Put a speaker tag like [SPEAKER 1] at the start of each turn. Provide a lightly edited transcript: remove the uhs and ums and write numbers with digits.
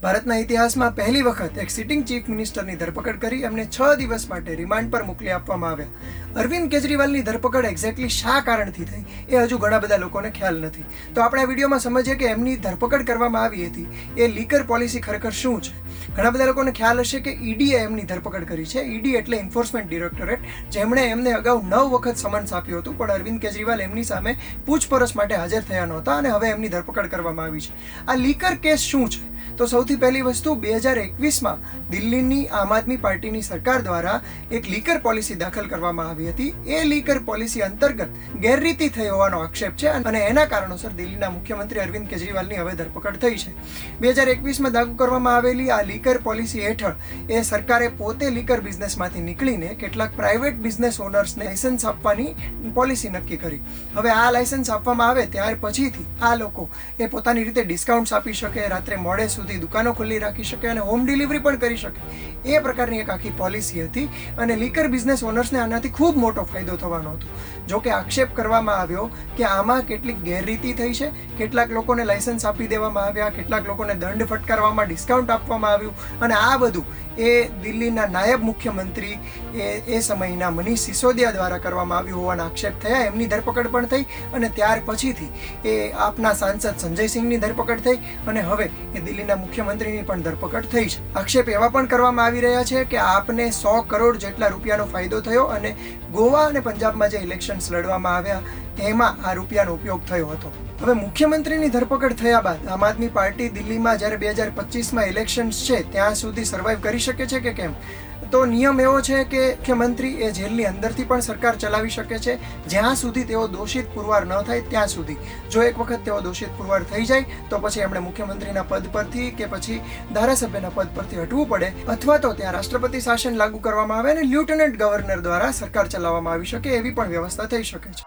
[SPEAKER 1] ભારતના ઇતિહાસમાં પહેલી વખત એક સિટિંગ ચીફ મિનિસ્ટરની ધરપકડ કરી એમને 6 દિવસ માટે રિમાન્ડ પર મોકલી આપવામાં આવ્યા. અરવિંદ કેજરીવાલની ધરપકડ એક્ઝેક્ટલી શા કારણથી થઈ એ હજુ ઘણા બધા લોકોને ખ્યાલ નથી. તો આપણે આ વિડીયોમાં સમજીએ કે એમની ધરપકડ કરવામાં આવી હતી એ લીકર પોલિસી ખરેખર શું છે. ઘણા બધા લોકોને ખ્યાલ હશે કે ઈડીએ એમની ધરપકડ કરી છે. ઈડી એટલે એન્ફોર્સમેન્ટ ડિરેક્ટોરેટ, જેમણે એમને અગાઉ 9 વખત સમન્સ આપ્યું હતું, પણ અરવિંદ કેજરીવાલ એમની સામે પૂછપરછ માટે હાજર થયા નહોતા અને હવે એમની ધરપકડ કરવામાં આવી છે. આ લીકર કેસ શું છે? તો સૌથી પહેલી વસ્તુ, 2021માં દિલ્હીની આમ આદમી પાર્ટીની સરકાર દ્વારા એક લીકર પોલિસી દાખલ કરવામાં આવી હતી. એ લીકર પોલિસી અંતર્ગત ગેરરીતિ થઈ હોવાનો આક્ષેપ છે અને એના કારણોસર દિલ્હીના મુખ્યમંત્રી અરવિંદ કેજરીવાલની હવે ધરપકડ થઈ છે. 2021માં લાગુ કરવામાં આવેલી આ લીકર પોલિસી હેઠળ એ સરકારે પોતે લીકર બિઝનેસમાંથી નીકળીને કેટલાક પ્રાઇવેટ બિઝનેસ ઓનર્સને લાયસન્સ આપવાની પોલિસી નક્કી કરી. હવે આ લાયસન્સ આપવામાં આવે ત્યાર પછીથી આ લોકો એ પોતાની રીતે ડિસ્કાઉન્ટ્સ આપી શકે, રાત્રે મોડે સુધી દુકાનો ખુલ્લી રાખી શકે અને હોમ ડિલિવરી પણ કરી શકે. એ પ્રકારની એક આખી પોલિસી હતી અને લીકર બિઝનેસ ઓનર્સને આનાથી ખૂબ મોટો ફાયદો થવાનો હતો. જો કે આક્ષેપ કરવામાં આવ્યો કે આમાં કેટલીક ગેરરીતિ થઈ છે, કેટલાક લોકોને લાયસન્સ આપી દેવામાં આવ્યા, કેટલાક લોકોને દંડ ફટકારવામાં, ડિસ્કાઉન્ટ આપવામાં આવ્યું અને આ બધું એ દિલ્હીના નાયબ મુખ્યમંત્રી એ સમયના મનીષ સિસોદિયા દ્વારા કરવામાં આવ્યું હોવાના આક્ષેપ થયા. એમની ધરપકડ પણ થઈ અને ત્યાર પછીથી એ આપના સાંસદ સંજય સિંહની ધરપકડ થઈ અને હવે એ દિલ્હીના મુખ્યમંત્રીની પણ ધરપકડ થઈ છે. આક્ષેપ એવા પણ કરવામાં આવી રહ્યા છે કે આપને 100 કરોડ જેટલા રૂપિયાનો ફાયદો થયો અને ગોવા અને પંજાબમાં જે ઇલેક્શન્સ લડવામાં આવ્યા તેમાં આ રૂપિયાનો ઉપયોગ થયો હતો. હવે મુખ્યમંત્રીની ધરપકડ થયા બાદ આમ આદમી પાર્ટી દિલ્હીમાં જ્યારે 2025માં ઇલેક્શન્સ છે ત્યાં સુધી સર્વાઈવ કરી શકે છે કે કેમ? તો નિયમ એવો છે કે મુખ્યમંત્રી એ જેલની અંદરથી પણ સરકાર ચલાવી શકે છે જ્યાં સુધી તેઓ દોષિત પુરવાર ન થાય ત્યાં સુધી. જો એક વખત તેઓ દોષિત પુરવાર થઈ જાય તો પછી એમણે મુખ્યમંત્રીના પદ પરથી કે પછી ધારાસભ્યના પદ પરથી હટવું પડે અથવા તો ત્યાં રાષ્ટ્રપતિ શાસન લાગુ કરવામાં આવે અને લેફ્ટનન્ટ ગવર્નર દ્વારા સરકાર ચલાવવામાં આવી શકે એવી પણ વ્યવસ્થા થઈ શકે છે.